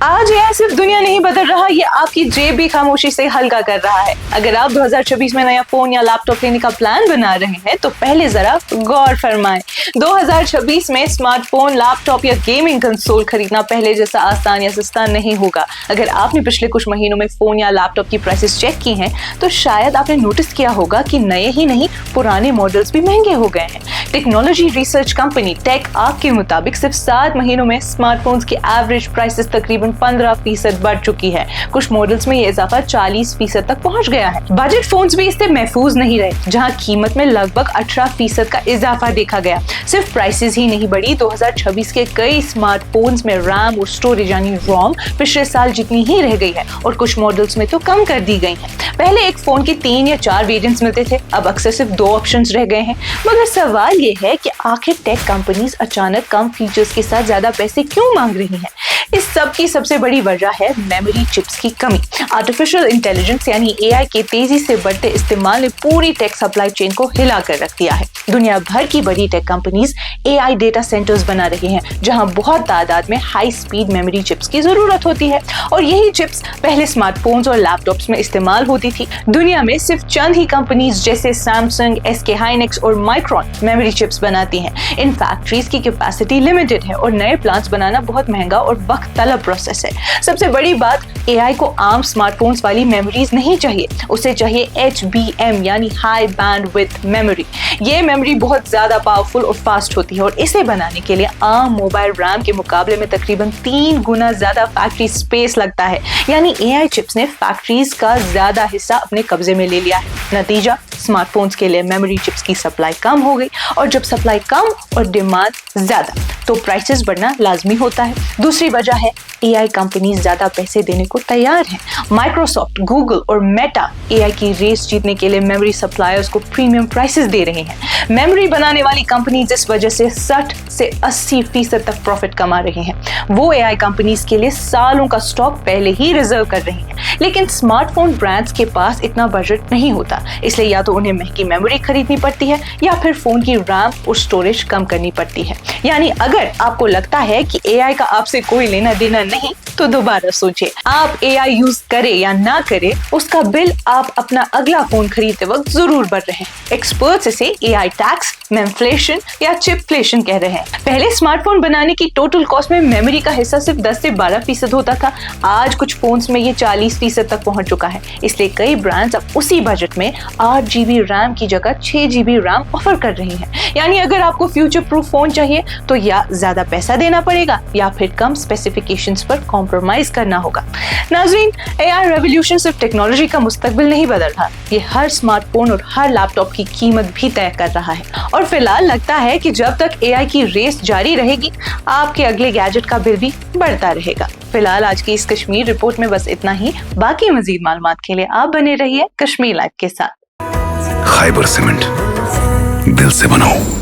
आज यह सिर्फ दुनिया नहीं बदल रहा, ये आपकी जेब भी खामोशी से हल्का कर रहा है। अगर आप 2026 में नया फोन या लैपटॉप लेने का प्लान बना रहे हैं तो पहले जरा गौर फरमाएं। 2026 में स्मार्टफोन, लैपटॉप या गेमिंग कंसोल खरीदना पहले जैसा आसान या सस्ता नहीं होगा। अगर आपने पिछले कुछ महीनों में फोन या लैपटॉप की प्राइसेस चेक की हैं तो शायद आपने नोटिस किया होगा कि नए ही नहीं पुराने मॉडल्स भी महंगे हो गए हैं। Technology research company Techarc के मुताबिक सिर्फ 7 महीनों में स्मार्टफोन्स की एवरेज प्राइसेस तकरीबन 15% बढ़ चुकी है। कुछ मॉडल्स में ये इजाफा 40% तक पहुंच गया है। बजट फोन्स भी इससे महफूज नहीं रहे, जहां कीमत में लगभग 18% का इजाफा देखा गया। सिर्फ प्राइसेस ही नहीं बढ़ी, 2026 के कई स्मार्टफोन्स में रैम और स्टोरेज यानी रोम पिछले साल जितनी ही रह गई है और कुछ मॉडल्स में तो कम कर दी गई है। पहले एक फोन के 3 या 4 वेरिएंट्स मिलते थे, अब अक्सर सिर्फ 2 ऑप्शंस रह गए हैं। मगर सवाल ये है कि आखिर टेक कंपनीज अचानक कम फीचर्स के साथ ज्यादा पैसे क्यों मांग रही हैं? इस सब की सबसे बड़ी वजह है मेमोरी चिप्स की कमी। आर्टिफिशियल इंटेलिजेंस यानी एआई के तेजी से बढ़ते इस्तेमाल ने पूरी टेक सप्लाई चेन को हिला कर रख दिया है। दुनिया भर की बड़ी tech companies AI data centres बना रही हैं, जहां बहुत तादाद में हाई स्पीड मेमोरी चिप्स की जरूरत होती है और यही चिप्स पहले स्मार्टफोन्स और लैपटॉप्स में इस्तेमाल होती थी। दुनिया में सिर्फ चंद ही कंपनीज जैसे सैमसंग, एसके हाइनेक्स और माइक्रोन मेमोरी चिप्स बनाती हैं। इन फैक्ट्रीज की कैपेसिटी लिमिटेड है और नए प्लांट्स बनाना बहुत महंगा और वक्त तलब प्रोसेस है। सबसे बड़ी बात, एआई को आम स्मार्टफोन्स वाली मेमोरीज नहीं चाहिए, उसे चाहिए HBM यानी हाई बैंडविड्थ मेमोरी। ये मेमोरी बहुत ज्यादा पावरफुल और फास्ट होती है और इसे बनाने के लिए आम मोबाइल रैम के मुकाबले में तकरीबन 3 गुना ज्यादा फैक्ट्री स्पेस लगता है। यानी एआई चिप्स ने फैक्ट्रीज का ज्यादा हिस्सा अपने कब्जे में ले लिया है। नतीजा, स्मार्टफोन्स के लिए मेमोरी चिप्स की सप्लाई कम हो गई और जब सप्लाई कम और डिमांड ज्यादा तो प्राइसेस बढ़ना लाजमी होता है। दूसरी वजह है एआई कंपनीज ज्यादा पैसे देने को तैयार हैं। माइक्रोसॉफ्ट, गूगल और मेटा एआई की रेस जीतने के लिए मेमोरी सप्लायर्स को प्रीमियम प्राइसेस दे रहे हैं। मेमोरी बनाने वाली कंपनीज इस वजह से 60 से 80% तक प्रॉफिट कमा रही हैं। वो एआई कंपनीज के लिए सालों का स्टॉक पहले ही रिजर्व कर रही हैं। लेकिन स्मार्टफोन ब्रांड्स के पास इतना बजट नहीं होता, इसलिए या तो उन्हें महंगी मेमोरी खरीदनी पड़ती है या फिर फोन की रैम और स्टोरेज कम करनी पड़ती है। यानी अगर आपको लगता है कि एआई का आपसे कोई लेना देना नहीं तो दोबारा सोचिए। आप एआई यूज करें या ना करें, उसका बिल आप अपना अगला फोन खरीदते वक्त जरूर भर रहे हैं। एक्सपर्ट्स इसे एआई टैक्स, मेमफ्लेशन या चिपफ्लेशन कह रहे हैं। पहले स्मार्टफोन बनाने की टोटल कॉस्ट में मेमोरी का हिस्सा सिर्फ 10 से 12% होता था। आज कुछ फोन्स में ये 40% तक पहुंच चुका है। इसलिए कई ब्रांड्स अब उसी बजट में 8 GB रैम की जगह 6 GB रैम ऑफर कर रही हैं। यानी अगर आपको फ्यूचर प्रूफ फोन चाहिए तो या ज्यादा पैसा देना पड़ेगा या फिर कम स्पेसिफिकेशंस पर कॉम्प्रोमाइज करना होगा। नाज़रीन, एआई रेवोल्यूशन सिर्फ टेक्नोलॉजी का मुस्तकबिल नहीं बदल रहा, ये हर स्मार्टफोन और हर लैपटॉप की कीमत भी तय कर रहा है। और फिलहाल लगता है कि जब तक एआई की रेस जारी रहेगी, आपके अगले गैजेट का बिल भी बढ़ता रहेगा। फिलहाल आज की इस कश्मीर रिपोर्ट में बस इतना ही। बाकी मजीद मालूमात के लिए आप बने रहिए कश्मीर लाइव के साथ। खैबर सीमेंट, दिल से बनाओ।